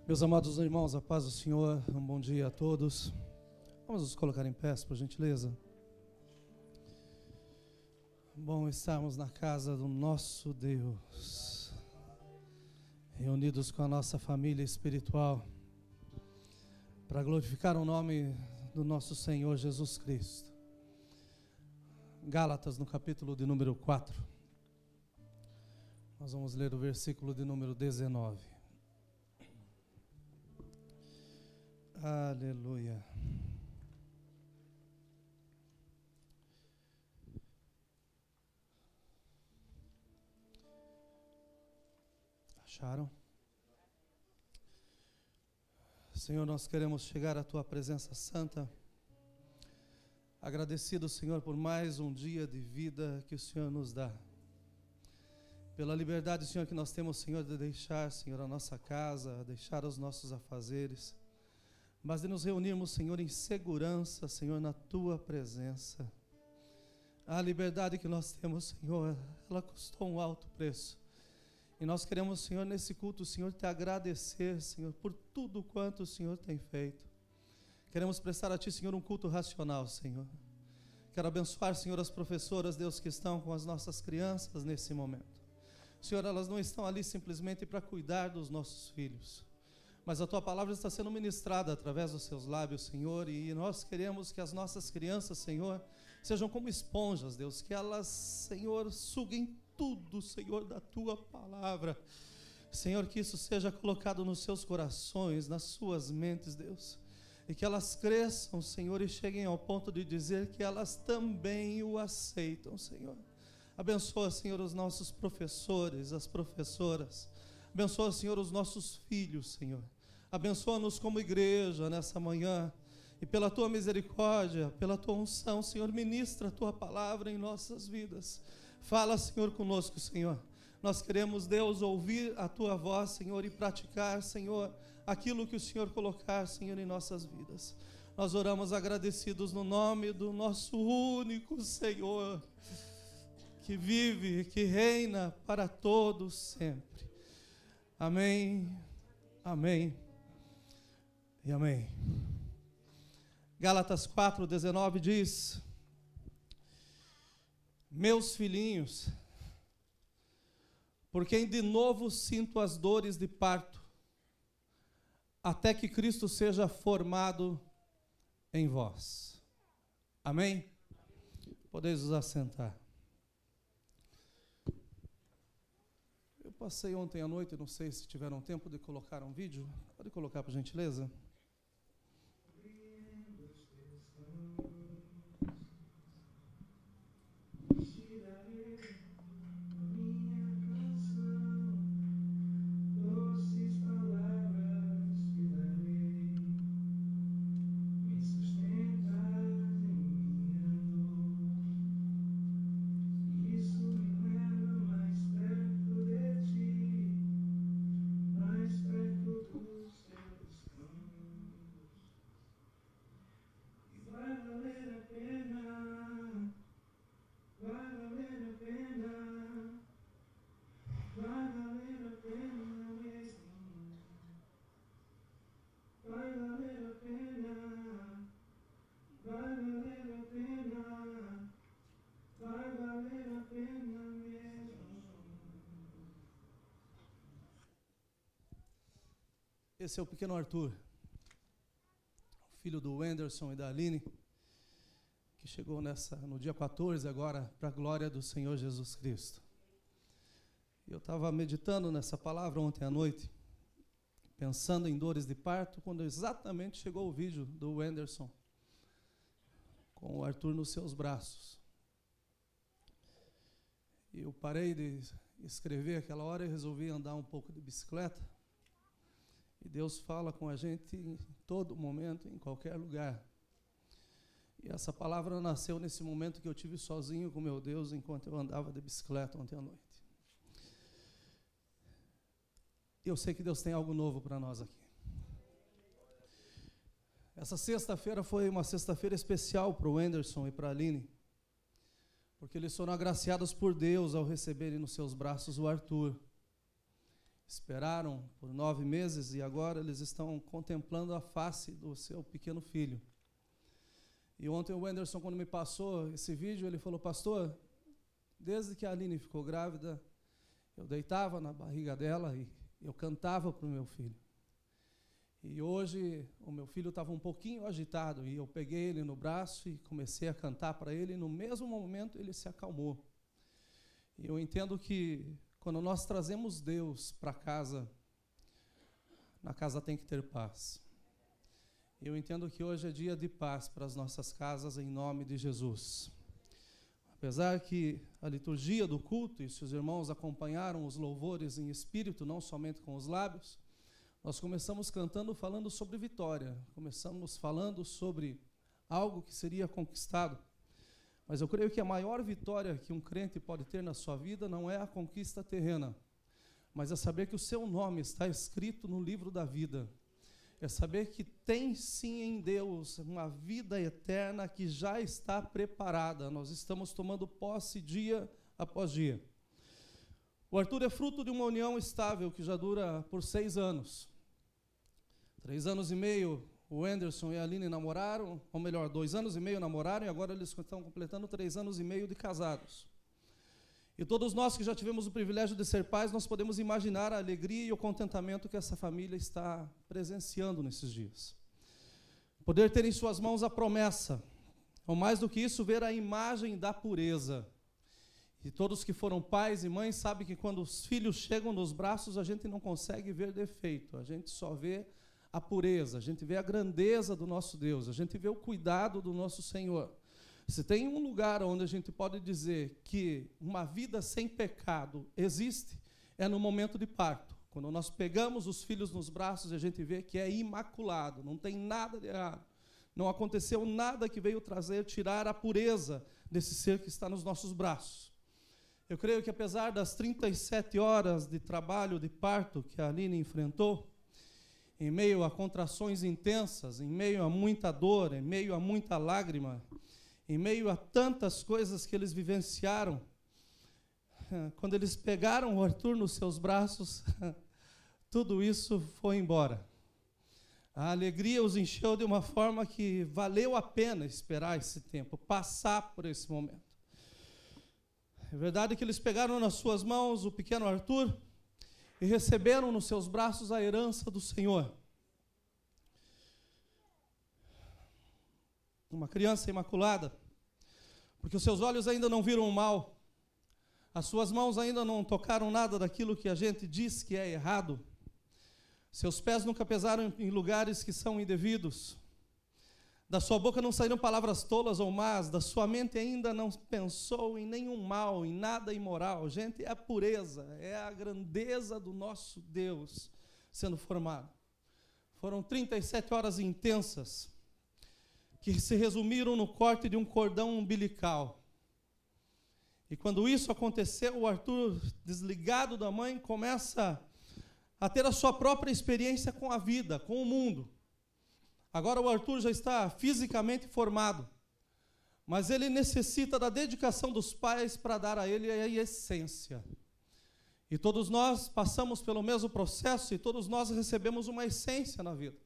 Meus amados irmãos, a paz do Senhor, um bom dia a todos. Vamos nos colocar em pé, por gentileza. Bom estarmos na casa do nosso Deus, reunidos com a nossa família espiritual, para glorificar o nome do nosso Senhor Jesus Cristo. Gálatas, no capítulo de número 4, nós vamos ler o versículo de número 19. Aleluia. Acharam? Senhor, nós queremos chegar à Tua presença santa, agradecido, Senhor, por mais um dia de vida que o Senhor nos dá, pela liberdade, Senhor, que nós temos, Senhor, de deixar, Senhor, a nossa casa, deixar os nossos afazeres, mas de nos reunirmos, Senhor, em segurança, Senhor, na Tua presença. A liberdade que nós temos, Senhor, ela custou um alto preço. E nós queremos, Senhor, nesse culto, Senhor, te agradecer, Senhor, por tudo quanto o Senhor tem feito. Queremos prestar a Ti, Senhor, um culto racional, Senhor. Quero abençoar, Senhor, as professoras, Deus, que estão com as nossas crianças nesse momento. Senhor, elas não estão ali simplesmente para cuidar dos nossos filhos, mas a Tua palavra está sendo ministrada através dos Seus lábios, Senhor, e nós queremos que as nossas crianças, Senhor, sejam como esponjas, Deus, que elas, Senhor, suguem tudo, Senhor, da Tua palavra. Senhor, que isso seja colocado nos seus corações, nas suas mentes, Deus, e que elas cresçam, Senhor, e cheguem ao ponto de dizer que elas também o aceitam, Senhor. Abençoa, Senhor, os nossos professores, as professoras. Abençoa, Senhor, os nossos filhos, Senhor. Abençoa-nos como igreja nessa manhã. E pela Tua misericórdia, pela Tua unção, Senhor, ministra a Tua palavra em nossas vidas. Fala, Senhor, conosco, Senhor. Nós queremos, Deus, ouvir a Tua voz, Senhor, e praticar, Senhor, aquilo que o Senhor colocar, Senhor, em nossas vidas. Nós oramos agradecidos no nome do nosso único Senhor, que vive, que reina para todos sempre. Amém, amém e amém. Gálatas 4:19 diz: meus filhinhos, por quem de novo sinto as dores de parto, até que Cristo seja formado em vós. Amém? Podeis vos assentar. Eu passei ontem à noite, não sei se tiveram tempo de colocar um vídeo. Pode colocar, por gentileza? Esse é o pequeno Arthur, filho do Anderson e da Aline, que chegou no dia 14 agora, para a glória do Senhor Jesus Cristo. Eu estava meditando nessa palavra ontem à noite, pensando em dores de parto, quando exatamente chegou o vídeo do Anderson, com o Arthur nos seus braços. Eu parei de escrever aquela hora e resolvi andar um pouco de bicicleta. E Deus fala com a gente em todo momento, em qualquer lugar. E essa palavra nasceu nesse momento que eu tive sozinho com meu Deus, enquanto eu andava de bicicleta ontem à noite. Eu sei que Deus tem algo novo para nós aqui. Essa sexta-feira foi uma sexta-feira especial para o Anderson e para a Aline, porque eles foram agraciados por Deus ao receberem nos seus braços o Arthur. esperaram por 9 meses e agora eles estão contemplando a face do seu pequeno filho. E ontem o Anderson, quando me passou esse vídeo, ele falou: pastor, desde que a Aline ficou grávida, eu deitava na barriga dela e eu cantava para o meu filho. E hoje o meu filho estava um pouquinho agitado e eu peguei ele no braço e comecei a cantar para ele, e no mesmo momento ele se acalmou. E eu entendo que quando nós trazemos Deus para casa, na casa tem que ter paz. Eu entendo que hoje é dia de paz para as nossas casas, em nome de Jesus. Apesar que a liturgia do culto, e se os irmãos acompanharam os louvores em espírito, não somente com os lábios, nós começamos cantando falando sobre vitória, começamos falando sobre algo que seria conquistado. Mas eu creio que a maior vitória que um crente pode ter na sua vida não é a conquista terrena, mas é saber que o seu nome está escrito no livro da vida. É saber que tem sim em Deus uma vida eterna que já está preparada. Nós estamos tomando posse dia após dia. O Arthur é fruto de uma união estável que já dura por 6 anos. 3 anos e meio o Anderson e a Aline namoraram, ou melhor, 2 anos e meio namoraram, e agora eles estão completando 3 anos e meio de casados. E todos nós que já tivemos o privilégio de ser pais, nós podemos imaginar a alegria e o contentamento que essa família está presenciando nesses dias. Poder ter em suas mãos a promessa, ou mais do que isso, ver a imagem da pureza. E todos que foram pais e mães sabem que quando os filhos chegam nos braços, a gente não consegue ver defeito, a gente só vê a pureza, a gente vê a grandeza do nosso Deus, a gente vê o cuidado do nosso Senhor. Se tem um lugar onde a gente pode dizer que uma vida sem pecado existe, é no momento de parto. Quando nós pegamos os filhos nos braços, a gente vê que é imaculado, não tem nada de errado. Não aconteceu nada que veio tirar a pureza desse ser que está nos nossos braços. Eu creio que apesar das 37 horas de trabalho de parto que a Aline enfrentou, em meio a contrações intensas, em meio a muita dor, em meio a muita lágrima, em meio a tantas coisas que eles vivenciaram, quando eles pegaram o Arthur nos seus braços, tudo isso foi embora. A alegria os encheu de uma forma que valeu a pena esperar esse tempo, passar por esse momento. É verdade que eles pegaram nas suas mãos o pequeno Arthur e receberam nos seus braços a herança do Senhor. Uma criança imaculada, porque os seus olhos ainda não viram o mal, as suas mãos ainda não tocaram nada daquilo que a gente diz que é errado, seus pés nunca pisaram em lugares que são indevidos, da sua boca não saíram palavras tolas ou más, da sua mente ainda não pensou em nenhum mal, em nada imoral. Gente, é a pureza, é a grandeza do nosso Deus sendo formado. Foram 37 horas intensas, que se resumiram no corte de um cordão umbilical. E quando isso aconteceu, o Arthur, desligado da mãe, começa a ter a sua própria experiência com a vida, com o mundo. Agora o Arthur já está fisicamente formado, mas ele necessita da dedicação dos pais para dar a ele a essência. E todos nós passamos pelo mesmo processo e todos nós recebemos uma essência na vida,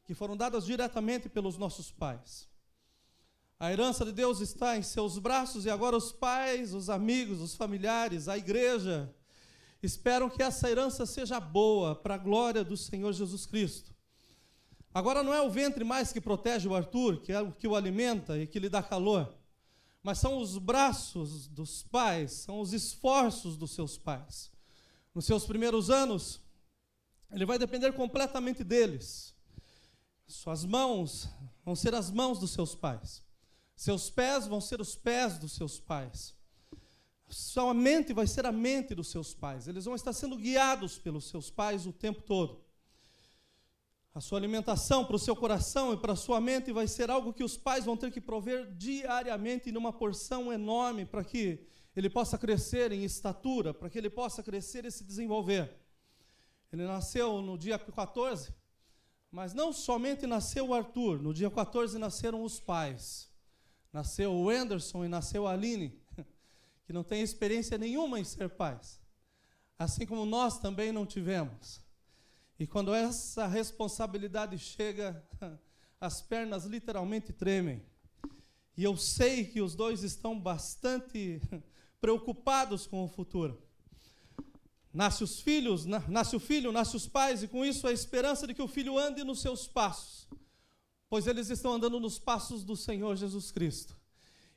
que foram dadas diretamente pelos nossos pais. A herança de Deus está em seus braços e agora os pais, os amigos, os familiares, a igreja, esperam que essa herança seja boa para a glória do Senhor Jesus Cristo. Agora não é o ventre mais que protege o Arthur, que é o que o alimenta e que lhe dá calor, mas são os braços dos pais, são os esforços dos seus pais. Nos seus primeiros anos, ele vai depender completamente deles. Suas mãos vão ser as mãos dos seus pais. Seus pés vão ser os pés dos seus pais. Sua mente vai ser a mente dos seus pais. Eles vão estar sendo guiados pelos seus pais o tempo todo. A sua alimentação para o seu coração e para a sua mente vai ser algo que os pais vão ter que prover diariamente numa porção enorme para que ele possa crescer em estatura, para que ele possa crescer e se desenvolver. Ele nasceu no dia 14, mas não somente nasceu o Arthur, no dia 14 nasceram os pais. Nasceu o Anderson e nasceu a Aline, que não tem experiência nenhuma em ser pais. assim como nós também não tivemos. E quando essa responsabilidade chega, as pernas literalmente tremem. E eu sei que os dois estão bastante preocupados com o futuro. Nasce os filhos, nasce o filho, nasce os pais, e com isso a esperança de que o filho ande nos seus passos, pois eles estão andando nos passos do Senhor Jesus Cristo.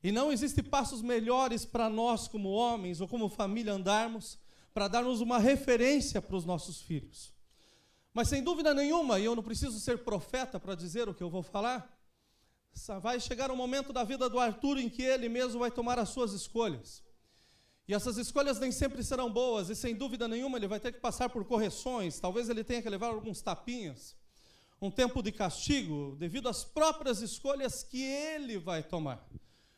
E não existem passos melhores para nós como homens ou como família andarmos, para darmos uma referência para os nossos filhos. Mas sem dúvida nenhuma, e eu não preciso ser profeta para dizer o que eu vou falar, vai chegar um momento da vida do Arthur em que ele mesmo vai tomar as suas escolhas. E essas escolhas nem sempre serão boas, e sem dúvida nenhuma ele vai ter que passar por correções, talvez ele tenha que levar alguns tapinhas, um tempo de castigo, devido às próprias escolhas que ele vai tomar.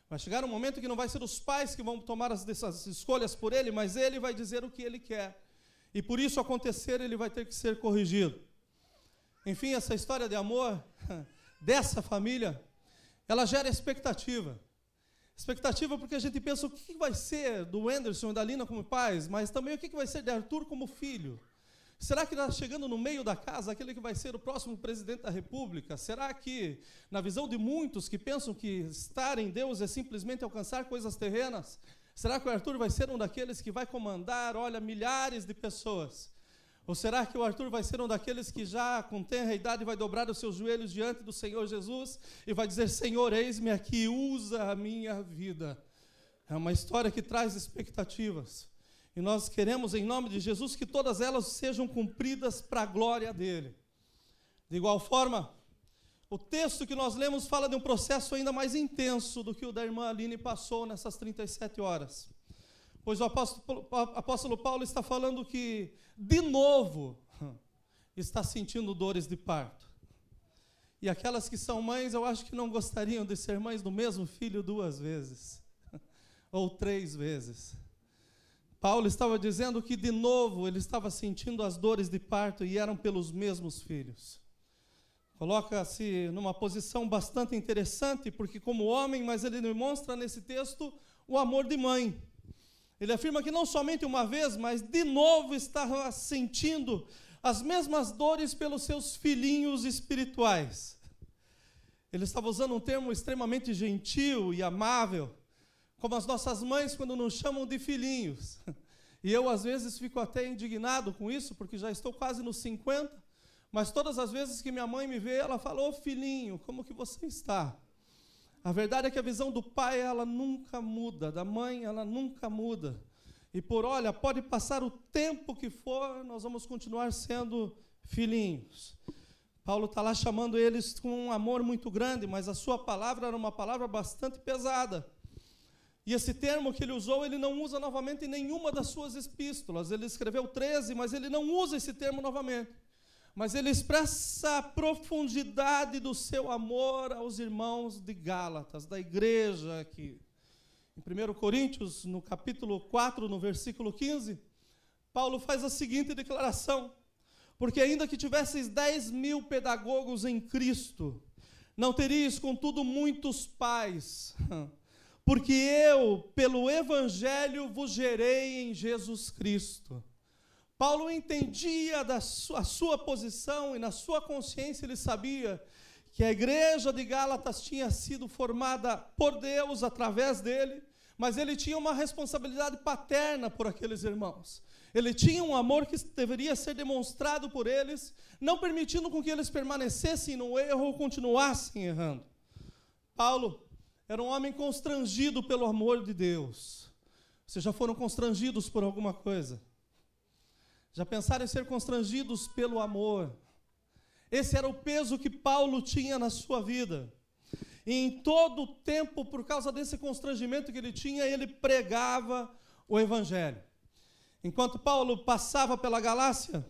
Vai chegar um momento que não vai ser os pais que vão tomar essas escolhas por ele, mas ele vai dizer o que ele quer. E por isso acontecer, ele vai ter que ser corrigido. Enfim, essa história de amor dessa família, ela gera expectativa. Expectativa porque a gente pensa o que vai ser do Anderson e da Lina como pais, mas também o que vai ser de Arthur como filho. Será que está chegando no meio da casa aquele que vai ser o próximo presidente da República? Será que, na visão de muitos que pensam que estar em Deus é simplesmente alcançar coisas terrenas, será que o Arthur vai ser um daqueles que vai comandar, olha, milhares de pessoas? Ou será que o Arthur vai ser um daqueles que já com tenra idade vai dobrar os seus joelhos diante do Senhor Jesus e vai dizer, Senhor, eis-me aqui, usa a minha vida? É uma história que traz expectativas. E nós queremos, em nome de Jesus, que todas elas sejam cumpridas para a glória dele. De igual forma, o texto que nós lemos fala de um processo ainda mais intenso do que o da irmã Aline passou nessas 37 horas. Pois o apóstolo Paulo está falando que, de novo, está sentindo dores de parto. E aquelas que são mães, eu acho que não gostariam de ser mães do mesmo filho 2 vezes, ou 3 vezes. Paulo estava dizendo que, de novo, ele estava sentindo as dores de parto e eram pelos mesmos filhos. Coloca-se numa posição bastante interessante, porque como homem, mas ele demonstra nesse texto o amor de mãe. Ele afirma que não somente uma vez, mas de novo estava sentindo as mesmas dores pelos seus filhinhos espirituais. Ele estava usando um termo extremamente gentil e amável, como as nossas mães quando nos chamam de filhinhos. E eu às vezes fico até indignado com isso, porque já estou quase nos 50, mas todas as vezes que minha mãe me vê, ela fala, ô filhinho, como que você está? A verdade é que a visão do pai, ela nunca muda, da mãe, ela nunca muda. E olha, pode passar o tempo que for, nós vamos continuar sendo filhinhos. Paulo está lá chamando eles com um amor muito grande, mas a sua palavra era uma palavra bastante pesada. E esse termo que ele usou, ele não usa novamente em nenhuma das suas epístolas. Ele escreveu 13, mas ele não usa esse termo novamente. Mas ele expressa a profundidade do seu amor aos irmãos de Gálatas, da igreja aqui. Em 1 Coríntios, no capítulo 4, no versículo 15, Paulo faz a seguinte declaração, porque ainda que tivesseis 10.000 pedagogos em Cristo, não teríeis, contudo, muitos pais, porque eu, pelo Evangelho, vos gerei em Jesus Cristo. Paulo entendia a sua posição e na sua consciência ele sabia que a igreja de Gálatas tinha sido formada por Deus através dele, mas ele tinha uma responsabilidade paterna por aqueles irmãos. Ele tinha um amor que deveria ser demonstrado por eles, não permitindo com que eles permanecessem no erro ou continuassem errando. Paulo era um homem constrangido pelo amor de Deus. Vocês já foram constrangidos por alguma coisa? Já pensaram em ser constrangidos pelo amor? Esse era o peso que Paulo tinha na sua vida. E em todo o tempo, por causa desse constrangimento que ele tinha, ele pregava o Evangelho. Enquanto Paulo passava pela Galácia,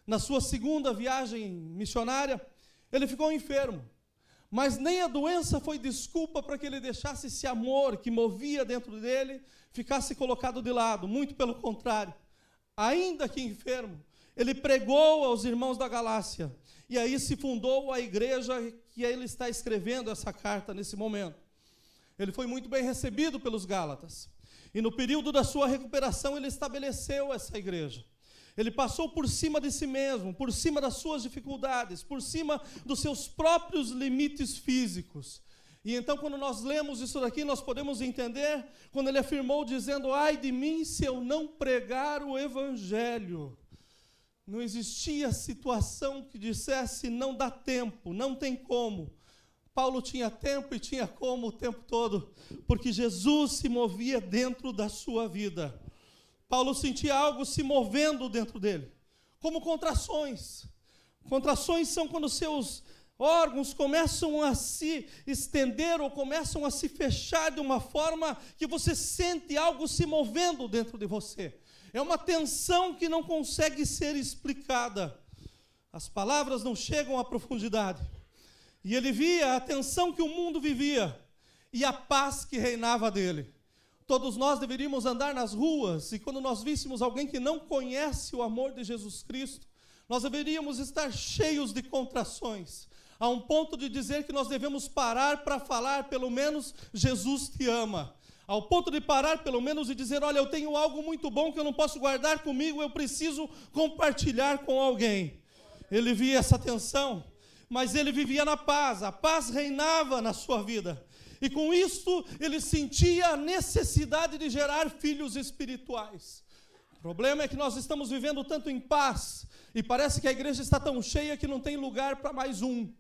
na sua segunda viagem missionária, ele ficou enfermo. Mas nem a doença foi desculpa para que ele deixasse esse amor que movia dentro dele, ficasse colocado de lado. Muito pelo contrário. Ainda que enfermo, ele pregou aos irmãos da Galácia. E aí se fundou a igreja que ele está escrevendo essa carta nesse momento. Ele foi muito bem recebido pelos Gálatas. E no período da sua recuperação, ele estabeleceu essa igreja. Ele passou por cima de si mesmo, por cima das suas dificuldades, por cima dos seus próprios limites físicos. E então, quando nós lemos isso daqui, nós podemos entender, quando ele afirmou dizendo: ai de mim se eu não pregar o Evangelho. Não existia situação que dissesse: não dá tempo, não tem como. Paulo tinha tempo e tinha como o tempo todo, porque Jesus se movia dentro da sua vida. Paulo sentia algo se movendo dentro dele, como contrações. Contrações são quando seus órgãos começam a se estender ou começam a se fechar de uma forma que você sente algo se movendo dentro de você. É uma tensão que não consegue ser explicada. As palavras não chegam à profundidade. E ele via a tensão que o mundo vivia e a paz que reinava dele. Todos nós deveríamos andar nas ruas e quando nós víssemos alguém que não conhece o amor de Jesus Cristo, nós deveríamos estar cheios de contrações, a um ponto de dizer que nós devemos parar para falar pelo menos Jesus te ama. Ao ponto de parar pelo menos e dizer: olha, eu tenho algo muito bom que eu não posso guardar comigo, eu preciso compartilhar com alguém. Ele via essa tensão, mas ele vivia na paz, a paz reinava na sua vida. E com isso, ele sentia a necessidade de gerar filhos espirituais. O problema é que nós estamos vivendo tanto em paz, e parece que a igreja está tão cheia que não tem lugar para mais um.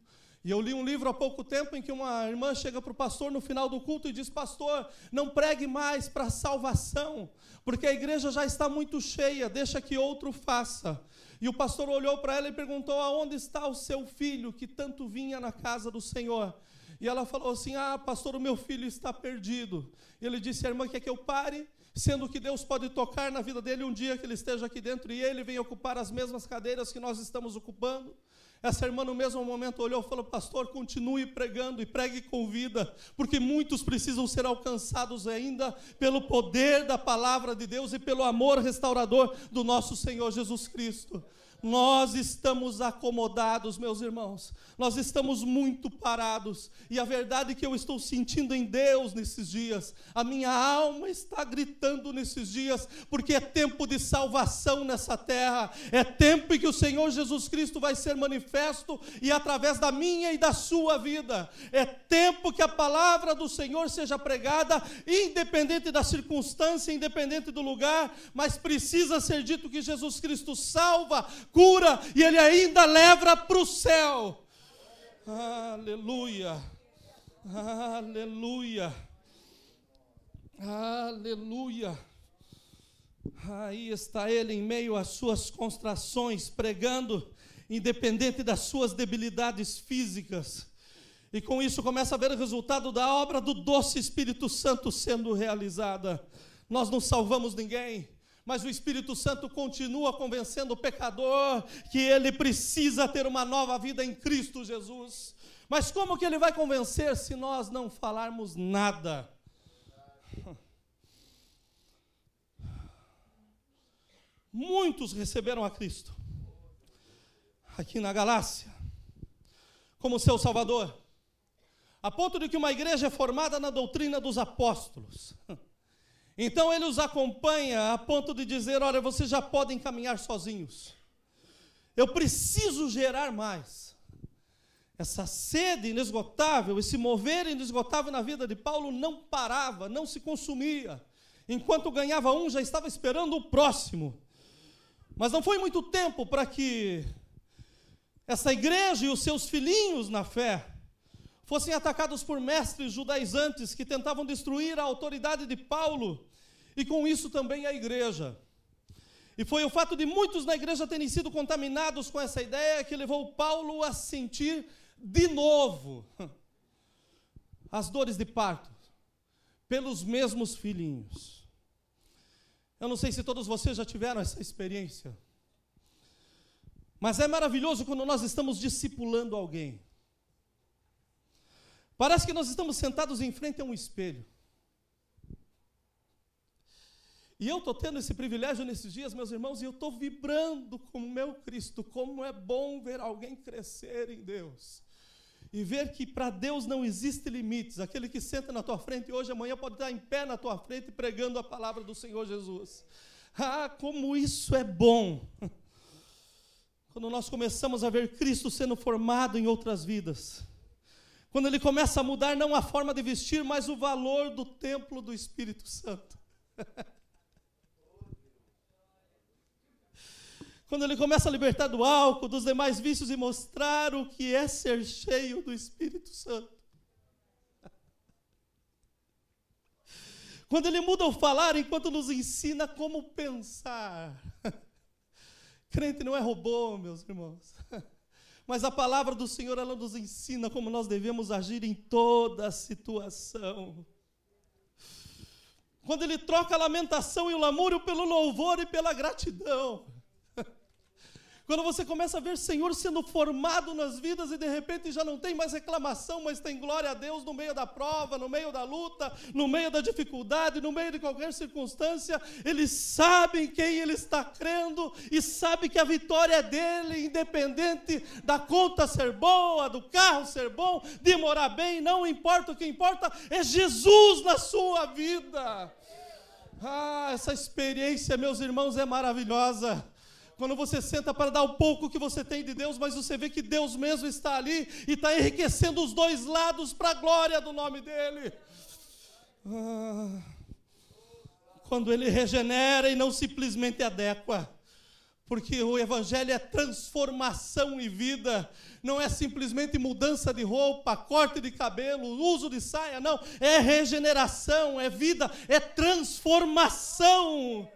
E eu li um livro há pouco tempo em que uma irmã chega para o pastor no final do culto e diz: pastor, não pregue mais para a salvação, porque a igreja já está muito cheia, deixa que outro faça. E o pastor olhou para ela e perguntou: aonde está o seu filho que tanto vinha na casa do Senhor? E ela falou assim: pastor, o meu filho está perdido. E ele disse: a irmã quer que eu pare? Sendo que Deus pode tocar na vida dele um dia que ele esteja aqui dentro e ele venha ocupar as mesmas cadeiras que nós estamos ocupando. Essa irmã no mesmo momento olhou e falou: pastor, continue pregando e pregue com vida, porque muitos precisam ser alcançados ainda pelo poder da palavra de Deus e pelo amor restaurador do nosso Senhor Jesus Cristo. Nós estamos acomodados, meus irmãos, nós estamos muito parados, e a verdade que eu estou sentindo em Deus nesses dias, a minha alma está gritando nesses dias, porque é tempo de salvação nessa terra, é tempo em que o Senhor Jesus Cristo vai ser manifesto, e através da minha e da sua vida, é tempo que a palavra do Senhor seja pregada, independente da circunstância, independente do lugar, mas precisa ser dito que Jesus Cristo salva, cura, e Ele ainda leva para o céu. Aleluia, aleluia, aleluia. Aí está Ele em meio às suas constrações, pregando, independente das suas debilidades físicas. E com isso começa a ver o resultado da obra do doce Espírito Santo sendo realizada. Nós não salvamos ninguém, mas o Espírito Santo continua convencendo o pecador que ele precisa ter uma nova vida em Cristo Jesus. Mas como que ele vai convencer se nós não falarmos nada? Muitos receberam a Cristo aqui na Galácia como seu Salvador, a ponto de que uma igreja é formada na doutrina dos apóstolos. Então ele os acompanha a ponto de dizer: olha, vocês já podem caminhar sozinhos. Eu preciso gerar mais. Essa sede inesgotável, esse mover inesgotável na vida de Paulo não parava, não se consumia. Enquanto ganhava um, já estava esperando o próximo. Mas não foi muito tempo para que essa igreja e os seus filhinhos na fé fossem atacados por mestres judaizantes que tentavam destruir a autoridade de Paulo, e com isso também a igreja. E foi o fato de muitos na igreja terem sido contaminados com essa ideia que levou Paulo a sentir de novo as dores de parto pelos mesmos filhinhos. Eu não sei se todos vocês já tiveram essa experiência, mas é maravilhoso quando nós estamos discipulando alguém. Parece que nós estamos sentados em frente a um espelho. E eu estou tendo esse privilégio nesses dias, meus irmãos, e eu estou vibrando com o meu Cristo. Como é bom ver alguém crescer em Deus. E ver que para Deus não existe limites. Aquele que senta na tua frente hoje, amanhã pode estar em pé na tua frente pregando a palavra do Senhor Jesus. Ah, como isso é bom! Quando nós começamos a ver Cristo sendo formado em outras vidas. Quando Ele começa a mudar não a forma de vestir, mas o valor do templo do Espírito Santo. Quando Ele começa a libertar do álcool, dos demais vícios e mostrar o que é ser cheio do Espírito Santo. Quando Ele muda o falar enquanto nos ensina como pensar. Crente não é robô, meus irmãos. Mas a palavra do Senhor, ela nos ensina como nós devemos agir em toda situação. Quando Ele troca a lamentação e o lamúrio pelo louvor e pela gratidão. Quando você começa a ver o Senhor sendo formado nas vidas e de repente já não tem mais reclamação, mas tem glória a Deus no meio da prova, no meio da luta, no meio da dificuldade, no meio de qualquer circunstância, eles sabem quem ele está crendo e sabe que a vitória é dele, independente da conta ser boa, do carro ser bom, de morar bem, não importa, o que importa é Jesus na sua vida. Ah, essa experiência, meus irmãos, é maravilhosa. Quando você senta para dar o pouco que você tem de Deus, mas você vê que Deus mesmo está ali e está enriquecendo os dois lados para a glória do nome dEle. Quando Ele regenera e não simplesmente adequa. Porque o Evangelho é transformação e vida. Não é simplesmente mudança de roupa, corte de cabelo, uso de saia, não. É regeneração, é vida, é transformação.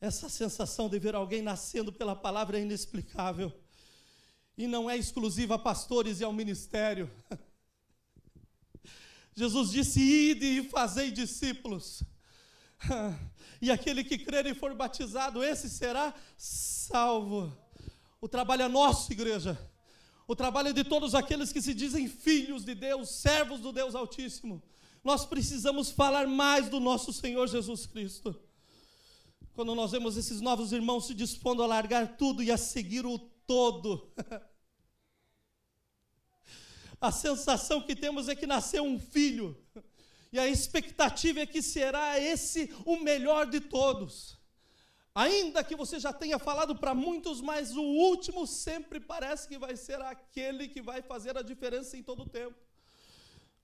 Essa sensação de ver alguém nascendo pela palavra é inexplicável. E não é exclusiva a pastores e ao ministério. Jesus disse: ide e fazei discípulos. E aquele que crer e for batizado, esse será salvo. O trabalho é nosso, igreja. O trabalho é de todos aqueles que se dizem filhos de Deus, servos do Deus Altíssimo. Nós precisamos falar mais do nosso Senhor Jesus Cristo. Quando nós vemos esses novos irmãos se dispondo a largar tudo e a seguir o todo. A sensação que temos é que nasceu um filho. E a expectativa é que será esse o melhor de todos. Ainda que você já tenha falado para muitos, mas o último sempre parece que vai ser aquele que vai fazer a diferença em todo o tempo.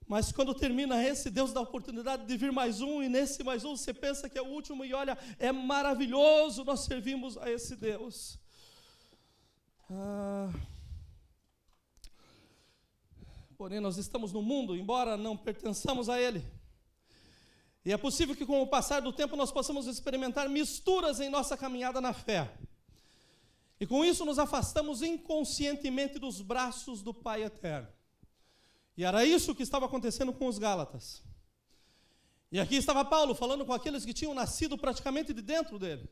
Mas quando termina esse, Deus dá a oportunidade de vir mais um, e nesse mais um você pensa que é o último, e olha, é maravilhoso, nós servimos a esse Deus. Porém, nós estamos no mundo, embora não pertençamos a ele. E é possível que com o passar do tempo nós possamos experimentar misturas em nossa caminhada na fé. E com isso nos afastamos inconscientemente dos braços do Pai Eterno. E era isso que estava acontecendo com os Gálatas. E aqui estava Paulo falando com aqueles que tinham nascido praticamente de dentro dele.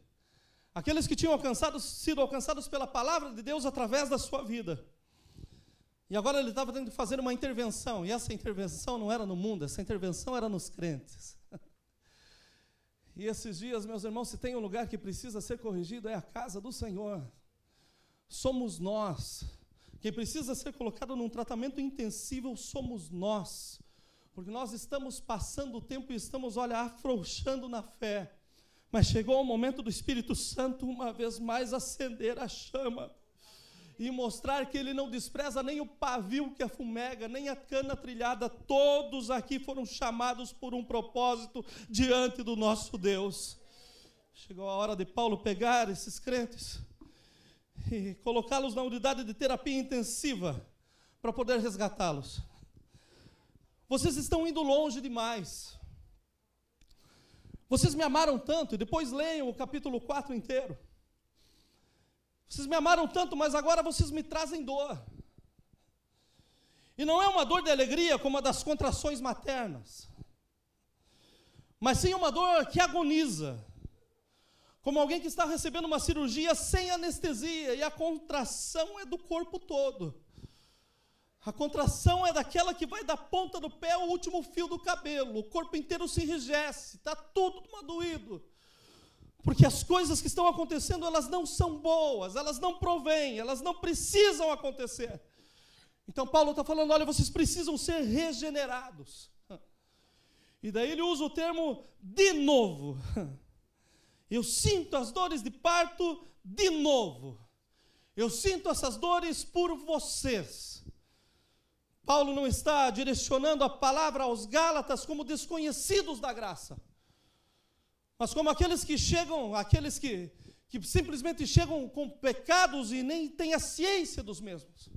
Aqueles que tinham sido alcançados pela palavra de Deus através da sua vida. E agora ele estava tendo que fazer uma intervenção. E essa intervenção não era no mundo, essa intervenção era nos crentes. E esses dias, meus irmãos, se tem um lugar que precisa ser corrigido, é a casa do Senhor. Somos nós. Quem precisa ser colocado num tratamento intensivo somos nós, porque nós estamos passando o tempo e estamos, afrouxando na fé, mas chegou o momento do Espírito Santo uma vez mais acender a chama, e mostrar que Ele não despreza nem o pavio que afumega, nem a cana trilhada, todos aqui foram chamados por um propósito diante do nosso Deus. Chegou a hora de Paulo pegar esses crentes, e colocá-los na unidade de terapia intensiva para poder resgatá-los. Vocês estão indo longe demais. Vocês me amaram tanto, e depois leiam o capítulo 4 inteiro. Vocês me amaram tanto, mas agora vocês me trazem dor. E não é uma dor de alegria como a das contrações maternas, mas sim uma dor que agoniza. Como alguém que está recebendo uma cirurgia sem anestesia, e a contração é do corpo todo. A contração é daquela que vai da ponta do pé ao último fio do cabelo. O corpo inteiro se enrijece, está tudo doído. Porque as coisas que estão acontecendo, elas não são boas, elas não provêm, elas não precisam acontecer. Então Paulo está falando, olha, vocês precisam ser regenerados. E daí ele usa o termo de novo. Eu sinto as dores de parto de novo. Eu sinto essas dores por vocês. Paulo não está direcionando a palavra aos Gálatas como desconhecidos da graça, mas como aqueles que chegam, aqueles que simplesmente chegam com pecados e nem têm a ciência dos mesmos.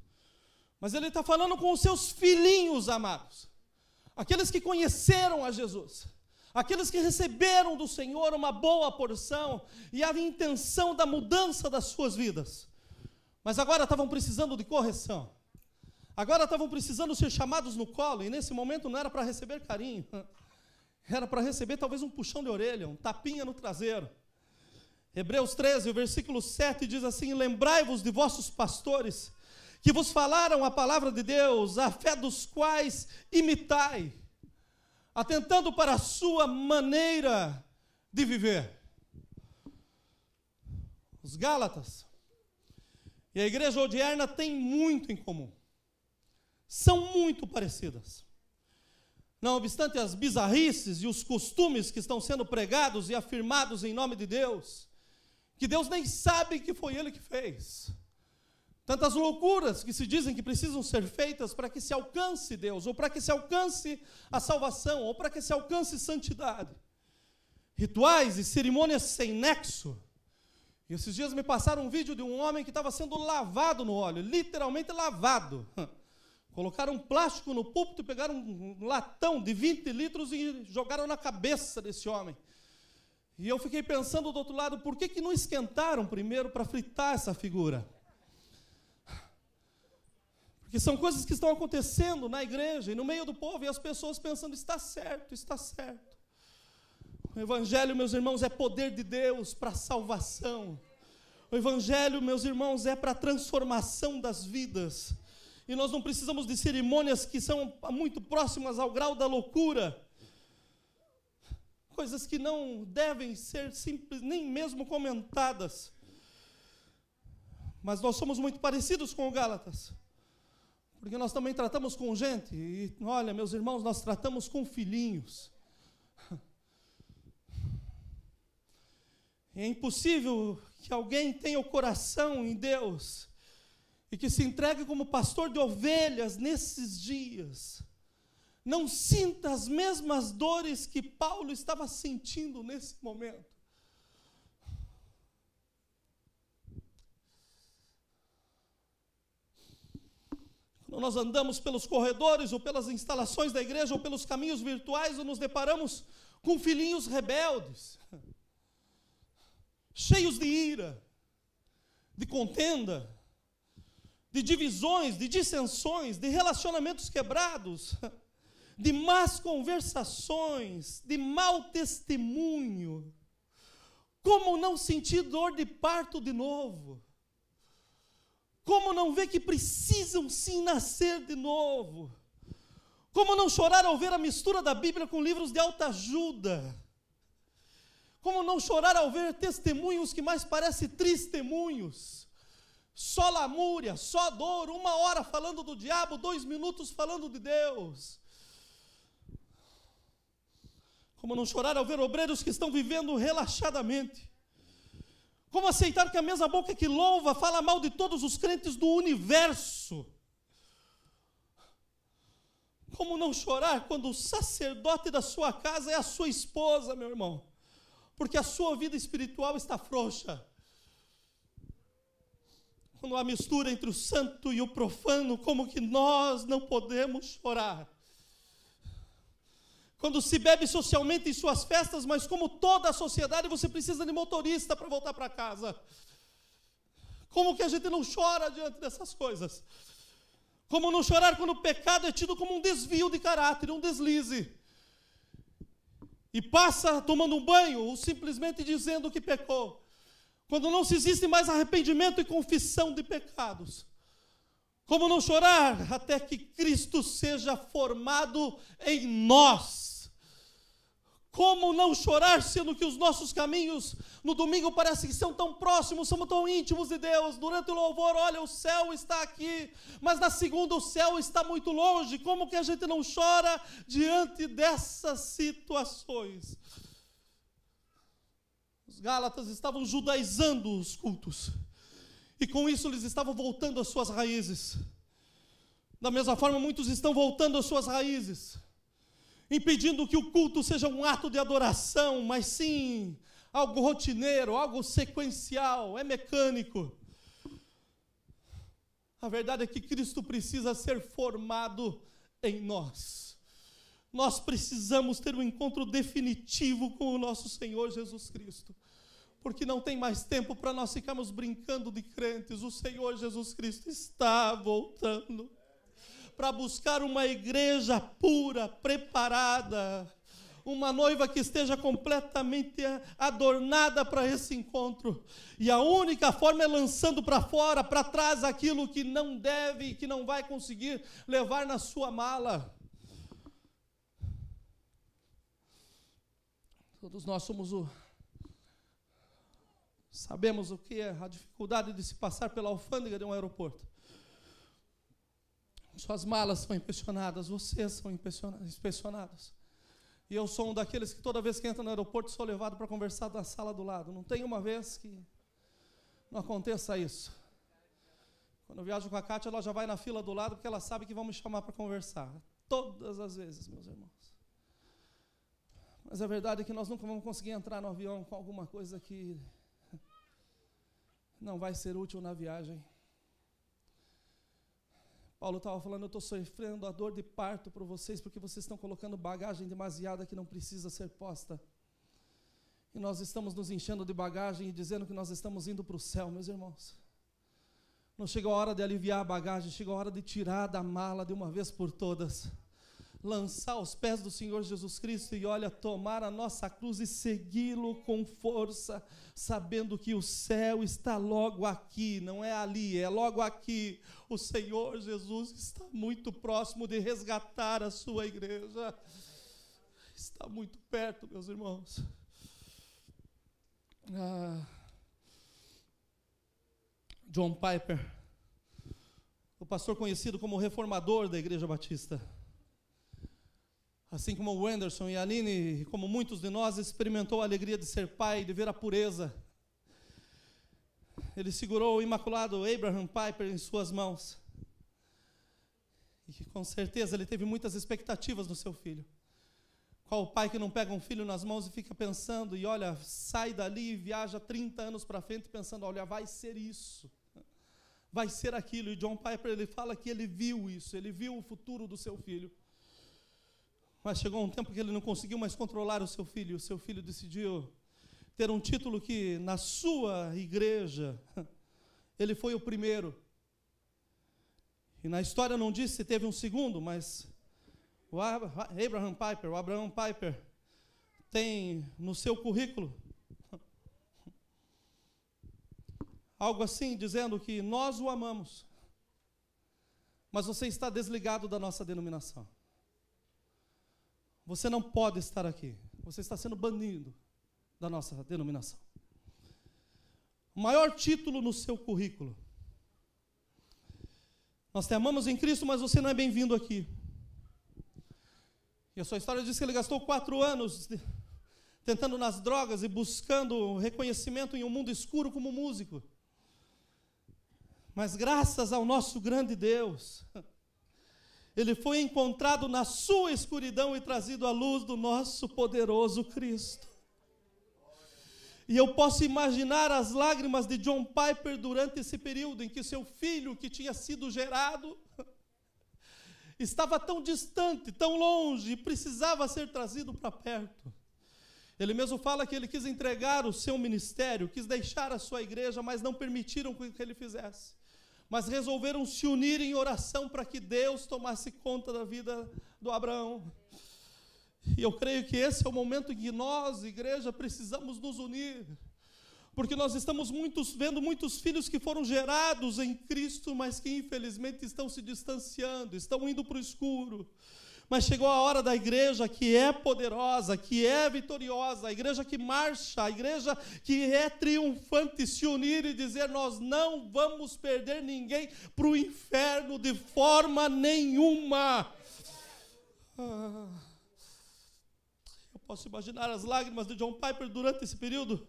Mas ele está falando com os seus filhinhos amados, aqueles que conheceram a Jesus, aqueles que receberam do Senhor uma boa porção e a intenção da mudança das suas vidas, mas agora estavam precisando de correção, agora estavam precisando ser chamados no colo, e nesse momento não era para receber carinho, era para receber talvez um puxão de orelha, um tapinha no traseiro. Hebreus 13, o versículo 7 diz assim: lembrai-vos de vossos pastores, que vos falaram a palavra de Deus, a fé dos quais imitai, atentando para a sua maneira de viver. Os Gálatas e a igreja odierna têm muito em comum, são muito parecidas. Não obstante as bizarrices e os costumes que estão sendo pregados e afirmados em nome de Deus, que Deus nem sabe que foi Ele que fez. Tantas loucuras que se dizem que precisam ser feitas para que se alcance Deus, ou para que se alcance a salvação, ou para que se alcance santidade. Rituais e cerimônias sem nexo. E esses dias me passaram um vídeo de um homem que estava sendo lavado no óleo, literalmente lavado. Colocaram um plástico no púlpito, pegaram um latão de 20 litros e jogaram na cabeça desse homem. E eu fiquei pensando do outro lado, por que não esquentaram primeiro para fritar essa figura? Porque são coisas que estão acontecendo na igreja e no meio do povo, e as pessoas pensando, está certo, está certo. O Evangelho, meus irmãos, é poder de Deus para a salvação. O Evangelho, meus irmãos, é para a transformação das vidas. E nós não precisamos de cerimônias que são muito próximas ao grau da loucura. Coisas que não devem ser simples, nem mesmo comentadas. Mas nós somos muito parecidos com os Gálatas, porque nós também tratamos com gente, e olha, meus irmãos, nós tratamos com filhinhos. É impossível que alguém tenha o coração em Deus e que se entregue como pastor de ovelhas nesses dias, não sinta as mesmas dores que Paulo estava sentindo nesse momento. Quando nós andamos pelos corredores, ou pelas instalações da igreja, ou pelos caminhos virtuais, nos deparamos com filhinhos rebeldes, cheios de ira, de contenda, de divisões, de dissensões, de relacionamentos quebrados, de más conversações, de mau testemunho. Como não sentir dor de parto de novo? Como não ver que precisam sim nascer de novo? Como não chorar ao ver a mistura da Bíblia com livros de autoajuda? Como não chorar ao ver testemunhos que mais parecem testemunhos? Só lamúria, só dor, 1 hora falando do diabo, 2 minutos falando de Deus. Como não chorar ao ver obreiros que estão vivendo relaxadamente? Como aceitar que a mesma boca que louva fala mal de todos os crentes do universo? Como não chorar quando o sacerdote da sua casa é a sua esposa, meu irmão? Porque a sua vida espiritual está frouxa. Quando há mistura entre o santo e o profano, como que nós não podemos chorar? Quando se bebe socialmente em suas festas, mas como toda a sociedade, você precisa de motorista para voltar para casa. Como que a gente não chora diante dessas coisas? Como não chorar quando o pecado é tido como um desvio de caráter, um deslize? E passa tomando um banho, ou simplesmente dizendo que pecou. Quando não se existe mais arrependimento e confissão de pecados. Como não chorar até que Cristo seja formado em nós? Como não chorar, sendo que os nossos caminhos no domingo parecem que são tão próximos, somos tão íntimos de Deus. Durante o louvor, olha, o céu está aqui, mas na segunda o céu está muito longe. Como que a gente não chora diante dessas situações? Os Gálatas estavam judaizando os cultos, e com isso eles estavam voltando às suas raízes. Da mesma forma, muitos estão voltando às suas raízes, impedindo que o culto seja um ato de adoração, mas sim algo rotineiro, algo sequencial, é mecânico. A verdade é que Cristo precisa ser formado em nós. Nós precisamos ter um encontro definitivo com o nosso Senhor Jesus Cristo, porque não tem mais tempo para nós ficarmos brincando de crentes. O Senhor Jesus Cristo está voltando para buscar uma igreja pura, preparada, uma noiva que esteja completamente adornada para esse encontro. E a única forma é lançando para fora, para trás, aquilo que não deve e que não vai conseguir levar na sua mala. Todos nós sabemos o que é a dificuldade de se passar pela alfândega de um aeroporto. Suas malas são inspecionadas, vocês são inspecionados. E eu sou um daqueles que toda vez que entra no aeroporto sou levado para conversar na sala do lado. Não tem uma vez que não aconteça isso. Quando eu viajo com a Kátia, ela já vai na fila do lado porque ela sabe que vão me chamar para conversar. Todas as vezes, meus irmãos. Mas a verdade é que nós nunca vamos conseguir entrar no avião com alguma coisa que não vai ser útil na viagem. Paulo estava falando, eu estou sofrendo a dor de parto por vocês, porque vocês estão colocando bagagem demasiada que não precisa ser posta. E nós estamos nos enchendo de bagagem e dizendo que nós estamos indo para o céu, meus irmãos. Não chegou a hora de aliviar a bagagem, chegou a hora de tirar da mala de uma vez por todas. Lançar aos pés do Senhor Jesus Cristo e, olha, tomar a nossa cruz e segui-lo com força, sabendo que o céu está logo aqui, não é ali, é logo aqui. O Senhor Jesus está muito próximo de resgatar a sua igreja. Está muito perto, meus irmãos. John Piper, o pastor conhecido como reformador da Igreja Batista, assim como o Anderson e a Aline, como muitos de nós, experimentou a alegria de ser pai, de ver a pureza. Ele segurou o imaculado Abraham Piper em suas mãos. E com certeza ele teve muitas expectativas no seu filho. Qual o pai que não pega um filho nas mãos e fica pensando, e olha, sai dali e viaja 30 anos para frente pensando, olha, vai ser isso, vai ser aquilo. E John Piper, ele fala que ele viu isso, ele viu o futuro do seu filho. Mas chegou um tempo que ele não conseguiu mais controlar o seu filho. O seu filho decidiu ter um título que, na sua igreja, ele foi o primeiro. E na história não diz se teve um segundo, mas o Abraham Piper, tem no seu currículo algo assim, dizendo que nós o amamos, mas você está desligado da nossa denominação. Você não pode estar aqui. Você está sendo banido da nossa denominação. O maior título no seu currículo. Nós te amamos em Cristo, mas você não é bem-vindo aqui. E a sua história diz que ele gastou 4 anos tentando nas drogas e buscando reconhecimento em um mundo escuro como músico. Mas graças ao nosso grande Deus, ele foi encontrado na sua escuridão e trazido à luz do nosso poderoso Cristo. E eu posso imaginar as lágrimas de John Piper durante esse período em que seu filho, que tinha sido gerado, estava tão distante, tão longe, e precisava ser trazido para perto. Ele mesmo fala que ele quis entregar o seu ministério, quis deixar a sua igreja, mas não permitiram que ele fizesse. Mas resolveram se unir em oração para que Deus tomasse conta da vida do Abraão. E eu creio que esse é o momento em que nós, igreja, precisamos nos unir. Porque nós estamos vendo muitos filhos que foram gerados em Cristo, mas que infelizmente estão se distanciando, estão indo para o escuro. Mas chegou a hora da igreja que é poderosa, que é vitoriosa, a igreja que marcha, a igreja que é triunfante, se unir e dizer: nós não vamos perder ninguém para o inferno de forma nenhuma. Eu posso imaginar as lágrimas de John Piper durante esse período,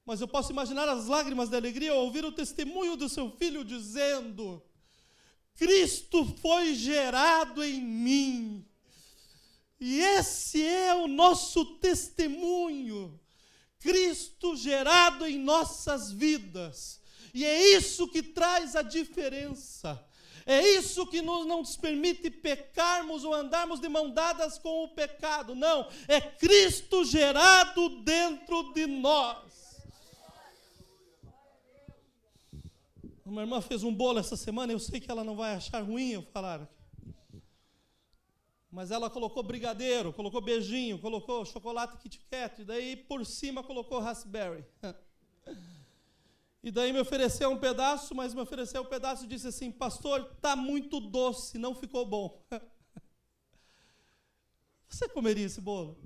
mas eu posso imaginar as lágrimas de alegria ao ouvir o testemunho do seu filho dizendo: Cristo foi gerado em mim. E esse é o nosso testemunho. Cristo gerado em nossas vidas. E é isso que traz a diferença. É isso que não nos permite pecarmos ou andarmos de mão dadas com o pecado. Não, é Cristo gerado dentro de nós. Uma irmã fez um bolo essa semana, eu sei que ela não vai achar ruim eu falar. Mas ela colocou brigadeiro, colocou beijinho, colocou chocolate Kit Kat, e daí por cima colocou raspberry. E daí me ofereceu um pedaço, mas me ofereceu um pedaço e disse assim: pastor, está muito doce, não ficou bom. Você comeria esse bolo?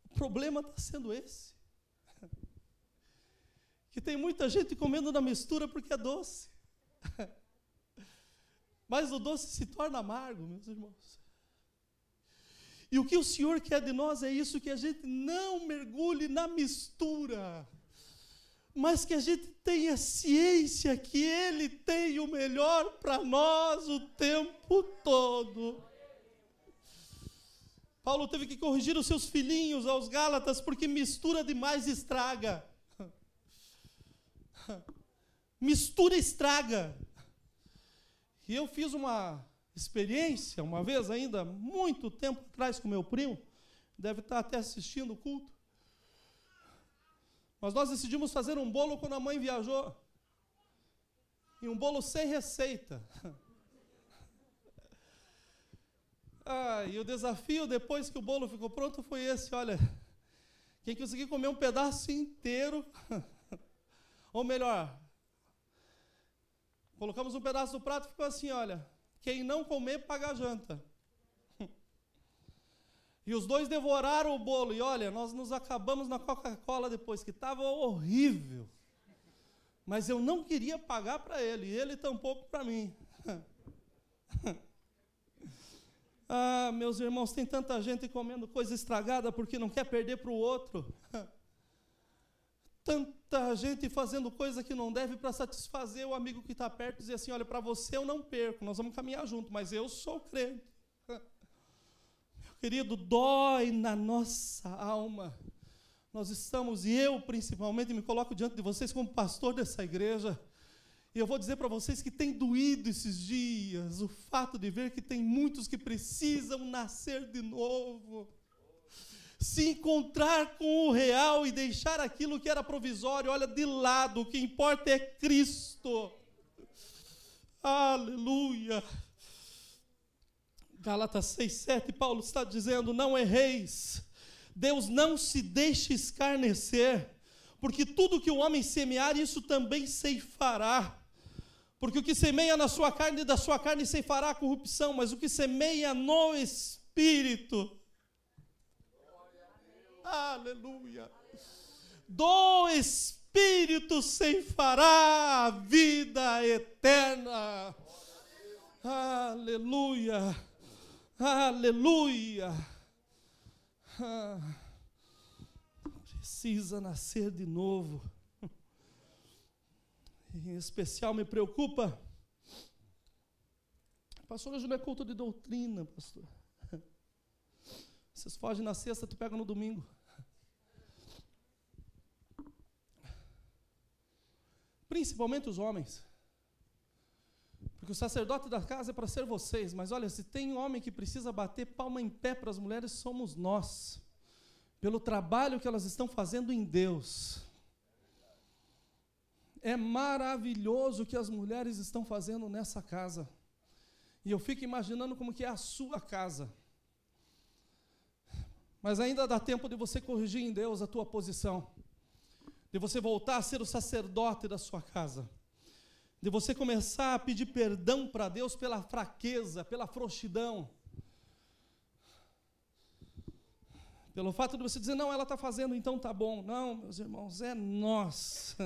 O problema está sendo esse. Que tem muita gente comendo na mistura porque é doce. Mas o doce se torna amargo, meus irmãos. E o que o Senhor quer de nós é isso, que a gente não mergulhe na mistura, mas que a gente tenha ciência que Ele tem o melhor para nós o tempo todo. Paulo teve que corrigir os seus filhinhos aos Gálatas, porque mistura demais estraga. Mistura estraga. E eu fiz uma experiência, uma vez ainda, muito tempo atrás, com meu primo, deve estar até assistindo o culto. Mas nós decidimos fazer um bolo quando a mãe viajou. E um bolo sem receita. E o desafio, depois que o bolo ficou pronto, foi esse: olha, quem conseguir comer um pedaço inteiro, ou melhor, colocamos um pedaço do prato e ficou assim: olha, quem não comer, paga a janta. E os dois devoraram o bolo, e olha, nós nos acabamos na Coca-Cola depois, que estava horrível. Mas eu não queria pagar para ele, e ele tampouco para mim. Meus irmãos, tem tanta gente comendo coisa estragada porque não quer perder para o outro. Tanta gente fazendo coisa que não deve para satisfazer o amigo que está perto e dizer assim: olha, para você eu não perco, nós vamos caminhar junto, mas eu sou crente. Meu querido, dói na nossa alma. Nós estamos, e eu principalmente me coloco diante de vocês como pastor dessa igreja, e eu vou dizer para vocês que tem doído esses dias o fato de ver que tem muitos que precisam nascer de novo, se encontrar com o real e deixar aquilo que era provisório, olha, de lado. O que importa é Cristo. Aleluia. Gálatas 6:7, Paulo está dizendo: não erreis, Deus não se deixa escarnecer, porque tudo que o homem semear, isso também ceifará. Porque o que semeia na sua carne, da sua carne ceifará a corrupção, mas o que semeia no Espírito, aleluia, do Espírito ceifará a vida eterna. Aleluia, aleluia. Precisa nascer de novo. Em especial me preocupa, pastor, hoje não é culto de doutrina, pastor. Vocês fogem na sexta, tu pega no domingo. Principalmente os homens. Porque o sacerdote da casa é para ser vocês, mas olha, se tem homem que precisa bater palma em pé para as mulheres, somos nós. Pelo trabalho que elas estão fazendo em Deus. É maravilhoso o que as mulheres estão fazendo nessa casa. E eu fico imaginando como que é a sua casa. Mas ainda dá tempo de você corrigir em Deus a tua posição. de você voltar a ser o sacerdote da sua casa, de você começar a pedir perdão para Deus pela fraqueza, pela frouxidão, pelo fato de você dizer, não, ela está fazendo, então está bom. Não, meus irmãos, é nós.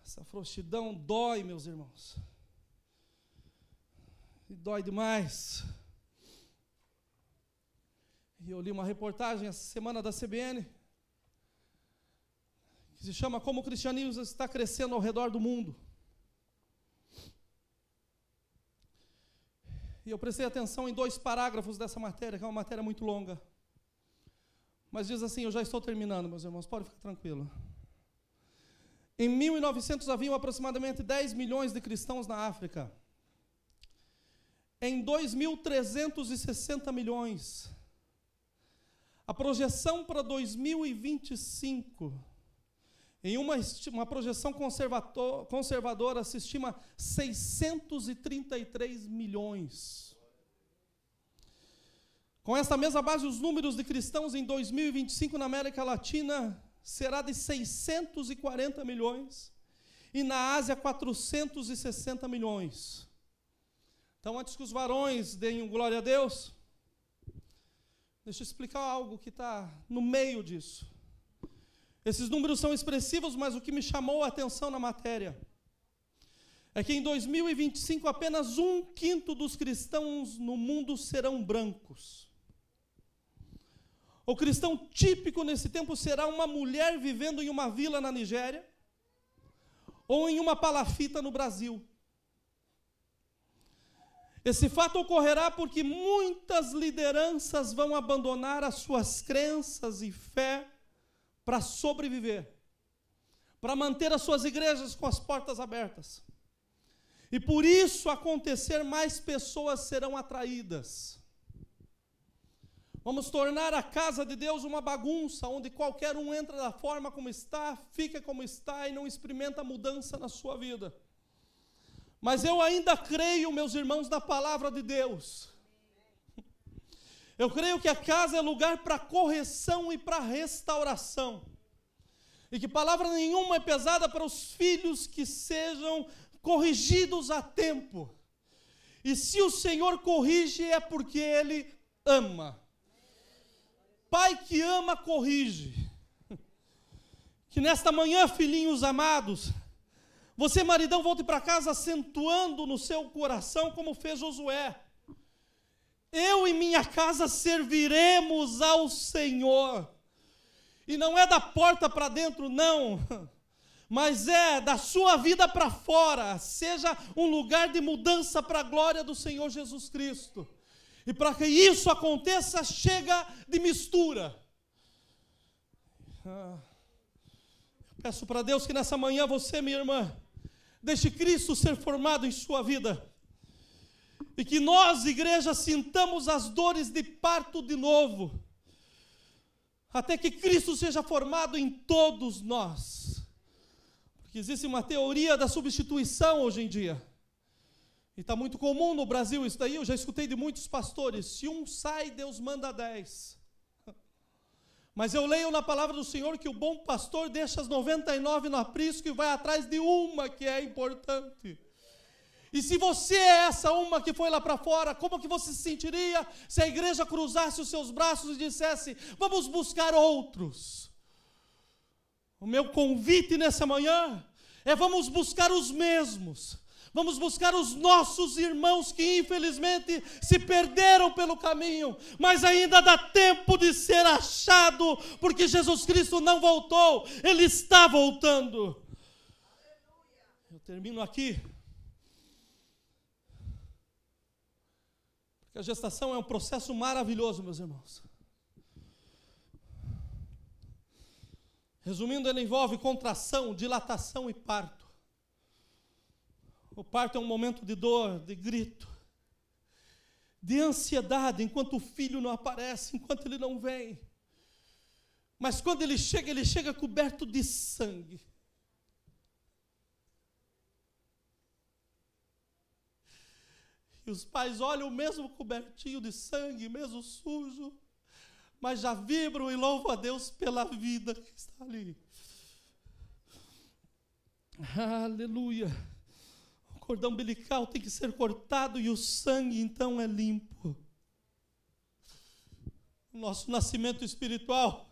Essa frouxidão dói, meus irmãos. E dói demais. E eu li uma reportagem essa semana da CBN, que se chama Como o Cristianismo está crescendo ao redor do mundo. E eu prestei atenção em 2 parágrafos dessa matéria, que é uma matéria muito longa. Mas diz assim, eu já estou terminando, meus irmãos, pode ficar tranquilo. Em 1900 haviam aproximadamente 10 milhões de cristãos na África. Em 2.360 milhões. A projeção para 2025, em uma projeção conservadora, se estima 633 milhões. Com esta mesma base, os números de cristãos em 2025 na América Latina será de 640 milhões e na Ásia 460 milhões. Então, antes que os varões deem um glória a Deus, deixa eu explicar algo que está no meio disso. Esses números são expressivos, mas o que me chamou a atenção na matéria é que em 2025 apenas 1/5 dos cristãos no mundo serão brancos. O cristão típico nesse tempo será uma mulher vivendo em uma vila na Nigéria ou em uma palafita no Brasil. Esse fato ocorrerá porque muitas lideranças vão abandonar as suas crenças e fé para sobreviver, para manter as suas igrejas com as portas abertas. E por isso acontecer, mais pessoas serão atraídas. Vamos tornar a casa de Deus uma bagunça, onde qualquer um entra da forma como está, fica como está e não experimenta mudança na sua vida. Mas eu ainda creio, meus irmãos, na palavra de Deus. Eu creio que a casa é lugar para correção e para restauração. E que palavra nenhuma é pesada para os filhos que sejam corrigidos a tempo. E se o Senhor corrige é porque Ele ama. Pai que ama, corrige. Que nesta manhã, filhinhos amados, você, maridão, volte para casa acentuando no seu coração como fez Josué. Eu e minha casa serviremos ao Senhor. E não é da porta para dentro, não. Mas é da sua vida para fora. Seja um lugar de mudança para a glória do Senhor Jesus Cristo. E para que isso aconteça, chega de mistura. Peço para Deus que nessa manhã você, minha irmã, deixe Cristo ser formado em sua vida. E que nós, igreja, sintamos as dores de parto de novo. Até que Cristo seja formado em todos nós. Porque existe uma teoria da substituição hoje em dia. E está muito comum no Brasil isso daí, eu já escutei de muitos pastores. Se um sai, Deus manda 10. Mas eu leio na palavra do Senhor que o bom pastor deixa as 99 no aprisco e vai atrás de uma que é importante. E se você é essa uma que foi lá para fora, como que você se sentiria se a igreja cruzasse os seus braços e dissesse, vamos buscar outros? O meu convite nessa manhã é vamos buscar os mesmos. Vamos buscar os nossos irmãos que infelizmente se perderam pelo caminho, mas ainda dá tempo de ser achado, porque Jesus Cristo não voltou, Ele está voltando. Eu termino aqui. Porque a gestação é um processo maravilhoso, meus irmãos. Resumindo, ele envolve contração, dilatação e parto. O parto é um momento de dor, de grito, de ansiedade, enquanto o filho não aparece, enquanto ele não vem. Mas quando ele chega coberto de sangue. E os pais olham mesmo cobertinho de sangue, mesmo sujo, mas já vibram e louvam a Deus pela vida que está ali. Aleluia. O cordão umbilical tem que ser cortado e o sangue então é limpo. O nosso nascimento espiritual,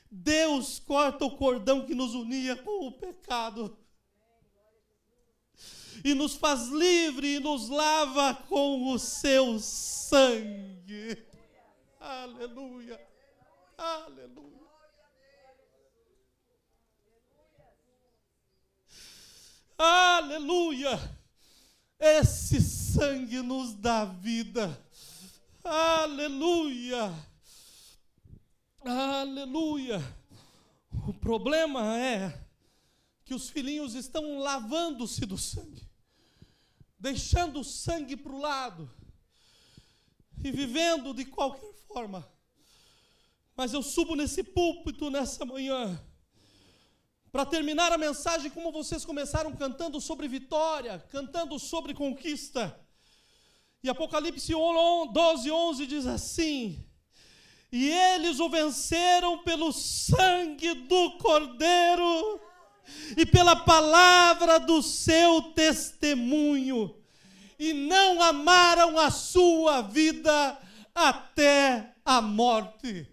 Deus corta o cordão que nos unia com o pecado e nos faz livre e nos lava com o seu sangue. Aleluia. Aleluia. Aleluia. Esse sangue nos dá vida. Aleluia. Aleluia. O problema é que os filhinhos estão lavando-se do sangue, deixando o sangue para o lado e vivendo de qualquer forma. Mas eu subo nesse púlpito nessa manhã para terminar a mensagem como vocês começaram, cantando sobre vitória, cantando sobre conquista. E Apocalipse 12:11 diz assim: e eles o venceram pelo sangue do Cordeiro e pela palavra do seu testemunho, e não amaram a sua vida até a morte.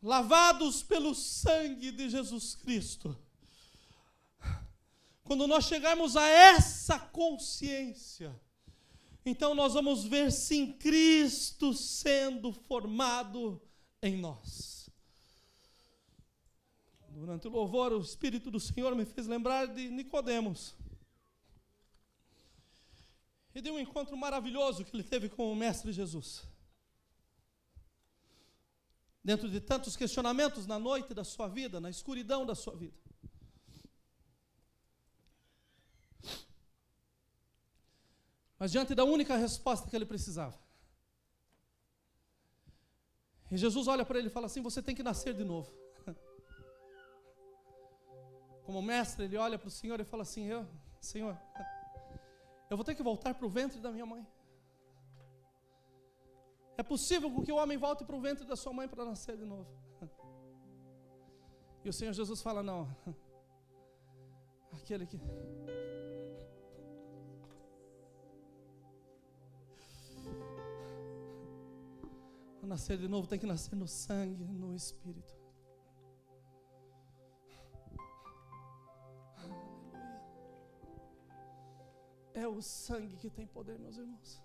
Lavados pelo sangue de Jesus Cristo. Quando nós chegarmos a essa consciência, então nós vamos ver sim Cristo sendo formado em nós. Durante o louvor, o Espírito do Senhor me fez lembrar de Nicodemos e de um encontro maravilhoso que ele teve com o Mestre Jesus. Dentro de tantos questionamentos na noite da sua vida, na escuridão da sua vida. Mas diante da única resposta que ele precisava. E Jesus olha para ele e fala assim: você tem que nascer de novo. Como mestre, ele olha para o Senhor e fala assim: Senhor, eu vou ter que voltar para o ventre da minha mãe. É possível que o homem volte para o ventre da sua mãe para nascer de novo? E o Senhor Jesus fala: não. Aquele que... Para nascer de novo tem que nascer no sangue, no Espírito. Aleluia. É o sangue que tem poder, meus irmãos,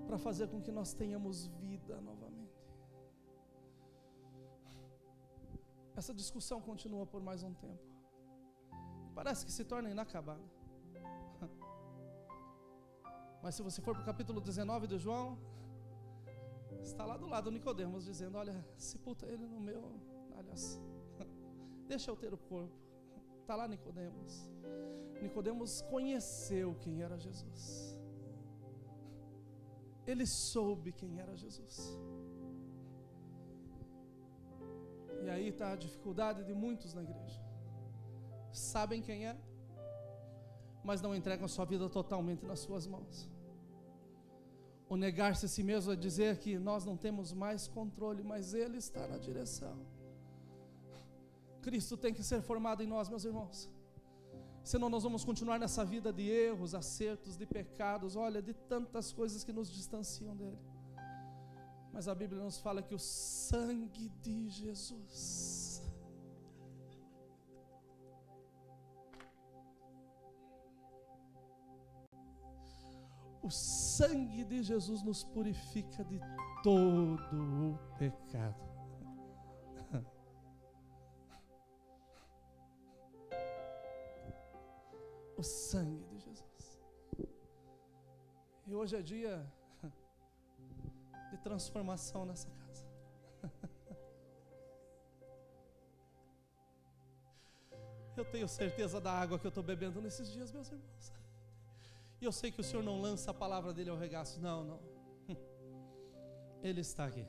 para fazer com que nós tenhamos vida novamente. Essa discussão continua por mais um tempo. Parece que se torna inacabada. Mas se você for para o capítulo 19 de João, está lá do lado Nicodemos dizendo: olha, sepulta ele no meu... Aliás, deixa eu ter o corpo. Está lá Nicodemos. Nicodemos conheceu quem era Jesus. Ele soube quem era Jesus. E aí está a dificuldade de muitos na igreja. Sabem quem é, mas não entregam a sua vida totalmente nas suas mãos. O negar-se a si mesmo é dizer que nós não temos mais controle, mas Ele está na direção. Cristo tem que ser formado em nós, meus irmãos. Senão nós vamos continuar nessa vida de erros, acertos, de pecados, olha, de tantas coisas que nos distanciam dele. Mas a Bíblia nos fala que o sangue de Jesus, o sangue de Jesus nos purifica de todo o pecado. O sangue de Jesus. E hoje é dia de transformação nessa casa. Eu tenho certeza da água que eu estou bebendo nesses dias, meus irmãos. E eu sei que o Senhor não lança a palavra dele ao regaço. Não. Ele está aqui.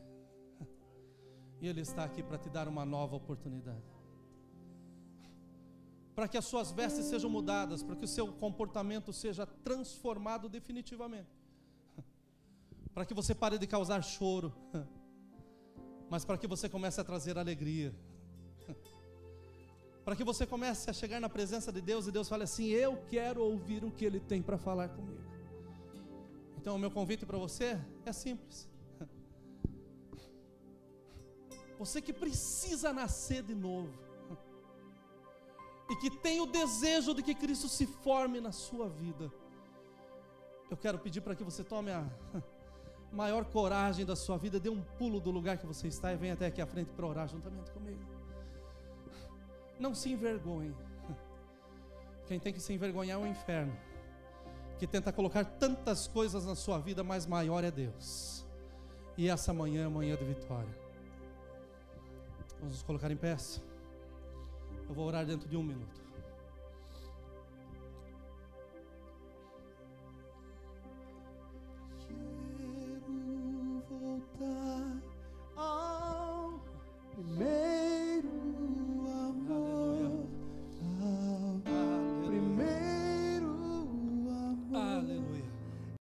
E Ele está aqui para te dar uma nova oportunidade. Para que as suas vestes sejam mudadas, para que o seu comportamento seja transformado definitivamente. Para que você pare de causar choro, mas para que você comece a trazer alegria. para que você comece a chegar na presença de Deus e Deus fale assim: eu quero ouvir o que Ele tem para falar comigo. Então o meu convite para você é simples. Você que precisa nascer de novo e que tem o desejo de que Cristo se forme na sua vida, eu quero pedir para que você tome a maior coragem da sua vida, dê um pulo do lugar que você está e venha até aqui à frente para orar juntamente comigo. Não se envergonhe. Quem tem que se envergonhar é o inferno, que tenta colocar tantas coisas na sua vida, mas maior é Deus. E essa manhã é manhã de vitória. Vamos nos colocar em pé. Eu vou orar dentro de 1 minuto.